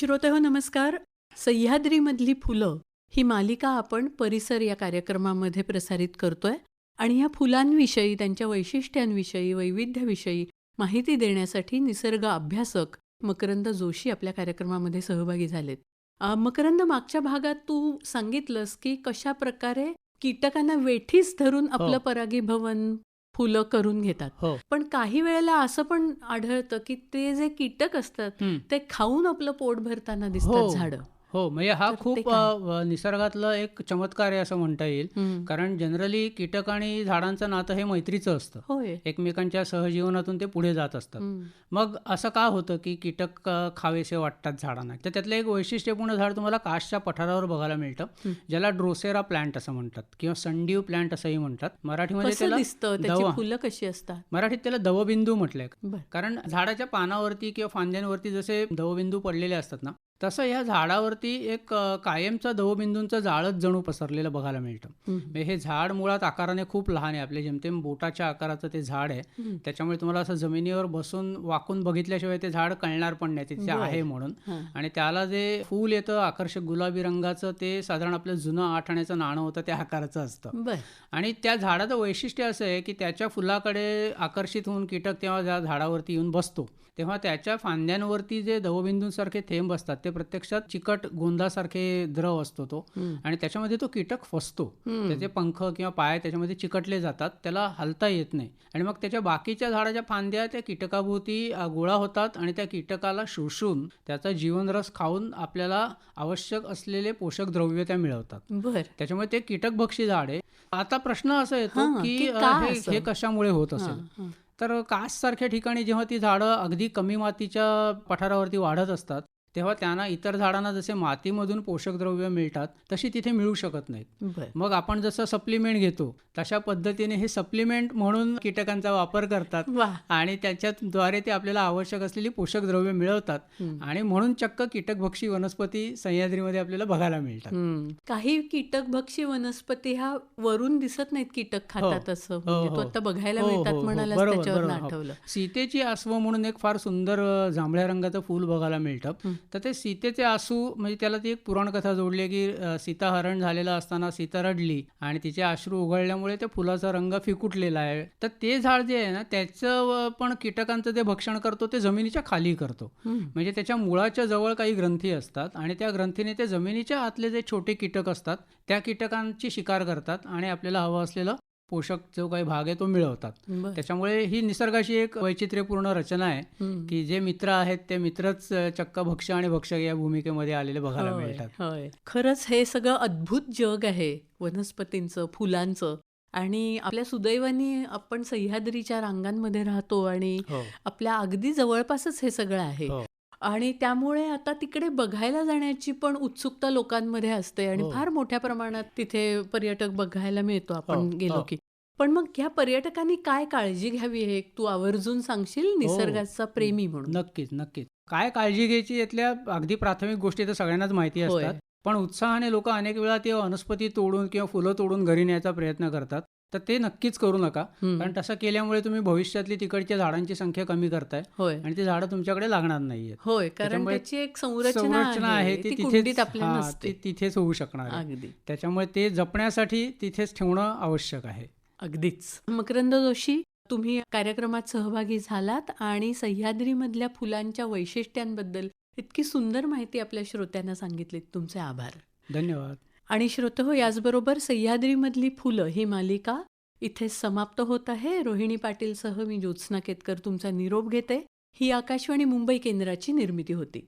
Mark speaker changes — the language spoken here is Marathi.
Speaker 1: श्रोतेहो नमस्कार. सह्याद्रीमधली फुलं ही मालिका आपण परिसर या कार्यक्रमामध्ये प्रसारित करतोय आणि ह्या फुलांविषयी, त्यांच्या वैशिष्ट्यांविषयी, वैविध्याविषयी माहिती देण्यासाठी निसर्ग अभ्यासक मकरंद जोशी आपल्या कार्यक्रमामध्ये सहभागी झालेत. मकरंद, मागच्या भागात तू सांगितलंस की कशा प्रकारे कीटकांना वेठीस धरून आपलं
Speaker 2: हो,
Speaker 1: परागीभवन फुलं करून घेतात.
Speaker 2: हो.
Speaker 1: पण काही वेळेला असं पण आढळतं की ते जे कीटक असतात
Speaker 2: हं.
Speaker 1: ते खाऊन आपलं पोट भरताना दिसतात
Speaker 2: हो,
Speaker 1: झाडं.
Speaker 2: हो. म्हणजे हा
Speaker 1: तर ते
Speaker 2: खूप
Speaker 1: काय?
Speaker 2: निसर्गातलं एक चमत्कार आहे असं म्हणता येईल.
Speaker 1: हं.
Speaker 2: कारण जनरली कीटक आणि झाडांचं नातं हे मैत्रीचं असतं.
Speaker 1: होय.
Speaker 2: एकमेकांच्या सहजीवनातून ते पुढे जात असतात.
Speaker 1: हं.
Speaker 2: मग असं का होतं की कीटक खावेसे वाटतात झाडांना? तर त्यातलं एक वैशिष्ट्यपूर्ण झाड तुम्हाला कासच्या पठारावर बघायला मिळतं,
Speaker 1: हं.
Speaker 2: ज्याला ड्रोसेरा प्लांट असं म्हणतात किंवा संडीव प्लांट असंही म्हणतात. मराठीमध्ये
Speaker 1: कसं
Speaker 2: त्याला
Speaker 1: दिसतं? त्याची
Speaker 2: दव
Speaker 1: फुलं कशी असतात?
Speaker 2: मराठीत त्याला दवबिंदू म्हटलंय.
Speaker 1: बर.
Speaker 2: कारण झाडाच्या पानावरती किंवा फांद्यांवरती जसे दवबिंदू पडलेले असतात ना, तसं ह्या झाडावरती एक कायमचा दवबिंदूंचं जाळच जणू पसरलेलं बघायला मिळतं. म्हणजे हे झाड मुळात आकाराने खूप लहान आहे. आपले जेमतेम बोटाच्या आकाराचं ते झाड आहे. त्याच्यामुळे तुम्हाला असं जमिनीवर बसून वाकून बघितल्याशिवाय ते झाड कळणार पण नाही तिथे
Speaker 1: बर.
Speaker 2: आहे म्हणून.
Speaker 1: हां.
Speaker 2: आणि त्याला जे फूल येतं आकर्षक गुलाबी रंगाचं, ते साधारण आपलं जुनं 8 आण्याचं नाणं होतं त्या आकाराचं असतं.
Speaker 1: बर.
Speaker 2: आणि त्या झाडाचं वैशिष्ट्य असं आहे की त्याच्या फुलाकडे आकर्षित होऊन कीटक तेव्हा ज्या झाडावरती येऊन बसतो, तेव्हा त्याच्या फांद्यांवरती जे दवबिंदूंसारखे थेंब असतात ते प्रत्यक्षात चिकट गोंदासारखे द्रव असतो तो. आणि त्याच्यामध्ये तो कीटक फसतो. त्याचे पंख किंवा पाय त्याच्यामध्ये चिकटले जातात, त्याला हलता येत नाही. आणि मग त्याच्या बाकीच्या झाडाच्या फांद्या त्या कीटकाभोवती गोळा होतात आणि त्या कीटकाला शोषून त्याचा जीवनरस खाऊन आपल्याला आवश्यक असलेले पोषक द्रव्य त्या मिळवतात.
Speaker 1: बर.
Speaker 2: त्याच्यामुळे ते कीटकभक्षी झाड आहे. आता प्रश्न असा येतो
Speaker 1: हां,
Speaker 2: की
Speaker 1: की का
Speaker 2: हे
Speaker 1: असं?
Speaker 2: हे कशामुळे होत
Speaker 1: हां,
Speaker 2: असेल?
Speaker 1: हां.
Speaker 2: तर काससारख्या ठिकाणी जेव्हा ती झाडं अगदी कमी मातीच्या पठारावरती वाढत असतात, तेव्हा त्यांना इतर झाडांना जसे मातीमधून पोषक द्रव्य मिळतात तशी तिथे मिळू शकत नाहीत.
Speaker 1: बर.
Speaker 2: मग आपण जसं सप्लिमेंट घेतो तशा पद्धतीने हे सप्लिमेंट म्हणून कीटकांचा वापर करतात
Speaker 1: वा.
Speaker 2: आणि त्याच्याद्वारे ते आपल्याला आवश्यक असलेली पोषक द्रव्य मिळवतात. आणि म्हणून चक्क कीटकभक्षी वनस्पती सह्याद्रीमध्ये आपल्याला बघायला मिळतात.
Speaker 1: काही कीटकभक्षी वनस्पती ह्या वरून दिसत नाहीत, कीटक खातात असं.
Speaker 2: हो,
Speaker 1: म्हणजे तो
Speaker 2: हो.
Speaker 1: आता बघायला
Speaker 2: हो,
Speaker 1: मिळतात
Speaker 2: हो, हो.
Speaker 1: म्हणालास,
Speaker 2: बरोबर,
Speaker 1: त्याच्यावरून
Speaker 2: बरोबर. हो.
Speaker 1: आठवलं.
Speaker 2: सीतेची आसवं म्हणून एक फार सुंदर जांभळ्या रंगाचं फूल बघायला मिळतं. तर ते सीतेचे आसू, म्हणजे त्याला ती एक पुराणकथा जोडली आहे की सीता हरण झालेला असताना सीता रडली आणि तिचे अश्रू उघळल्यामुळे त्या फुलाचा रंग फिकुटलेला आहे. तर ते झाड जे आहे ना, त्याचं पण कीटकांचं ते भक्षण करतो, ते जमिनीच्या खाली करतो. म्हणजे त्याच्या मुळाच्या जवळ काही ग्रंथी असतात आणि त्या ग्रंथीने ते जमिनीच्या आतले जे छोटे कीटक असतात त्या कीटकांची शिकार करतात आणि आपल्याला हवं असलेलं पोषक जो काही भाग आहे तो मिळवतात.
Speaker 1: बर.
Speaker 2: त्याच्यामुळे ही निसर्गाची एक वैचित्र्यपूर्ण रचना आहे की जे मित्र आहेत ते मित्रच चक्क भक्ष आणि भक्षक या भूमिकेमध्ये आलेले बघायला
Speaker 1: होय,
Speaker 2: मिळतात.
Speaker 1: होय. खरंच हे सगळं अद्भुत जग आहे वनस्पतींचं, फुलांचं. आणि आपल्या सुदैवाने आपण सह्याद्रीच्या रांगांमध्ये राहतो आणि
Speaker 2: हो,
Speaker 1: आपल्या अगदी जवळपासच हे सगळं आहे.
Speaker 2: हो,
Speaker 1: आणि त्यामुळे आता तिकडे बघायला जाण्याची पण उत्सुकता लोकांमध्ये असते आणि
Speaker 2: हो,
Speaker 1: फार मोठ्या प्रमाणात तिथे पर्यटक बघायला मिळतो
Speaker 2: हो,
Speaker 1: आपण गेलो
Speaker 2: हो,
Speaker 1: की. पण मग ह्या पर्यटकांनी काय काळजी घ्यावी हे तू आवर्जून सांगशील,
Speaker 2: हो.
Speaker 1: निसर्गाचा प्रेमी म्हणून?
Speaker 2: नक्कीच, नक्कीच. काय काळजी घ्यायची यातल्या अगदी प्राथमिक गोष्टी तर सगळ्यांनाच माहिती
Speaker 1: होय.
Speaker 2: असतात. पण उत्साहाने लोक अनेक वेळा ते वनस्पती तोडून किंवा फुलं तोडून घरी न्यायचा प्रयत्न करतात. तर ते नक्कीच करू नका. कारण तसं केल्यामुळे तुम्ही भविष्यातली तिकडच्या झाडांची संख्या कमी करताय
Speaker 1: होय.
Speaker 2: आणि ती झाडं तुमच्याकडे लागणार नाहीयेत.
Speaker 1: होय, कारण
Speaker 2: त्याच्यामुळे
Speaker 1: त्याची एक संरचना
Speaker 2: संरचना आहे
Speaker 1: आहे,
Speaker 2: ती
Speaker 1: ती
Speaker 2: तिथेच,
Speaker 1: कुंडीत आपल्या
Speaker 2: हां,
Speaker 1: नसते.
Speaker 2: ती तिथेच होऊ शकणार आहे.
Speaker 1: अगदी.
Speaker 2: त्याच्यामुळे ते जपण्यासाठी तिथेच ठेवणं आवश्यक आहे.
Speaker 1: अगदीच. मकरंद जोशी, तुम्ही कार्यक्रमात सहभागी झालात आणि सह्याद्रीमधल्या फुलांच्या वैशिष्ट्यांबद्दल इतकी सुंदर माहिती आपल्या श्रोत्यांना सांगितलीत. तुमचे आभार.
Speaker 2: धन्यवाद.
Speaker 1: आणि श्रोतेहो, याचबरोबर सह्याद्रीमधली फुलं ही मालिका इथे समाप्त होत आहे. रोहिणी पाटीलसह मी ज्योत्स्ना केतकर तुमचा निरोप घेते. ही आकाशवाणी मुंबई केंद्राची निर्मिती होती.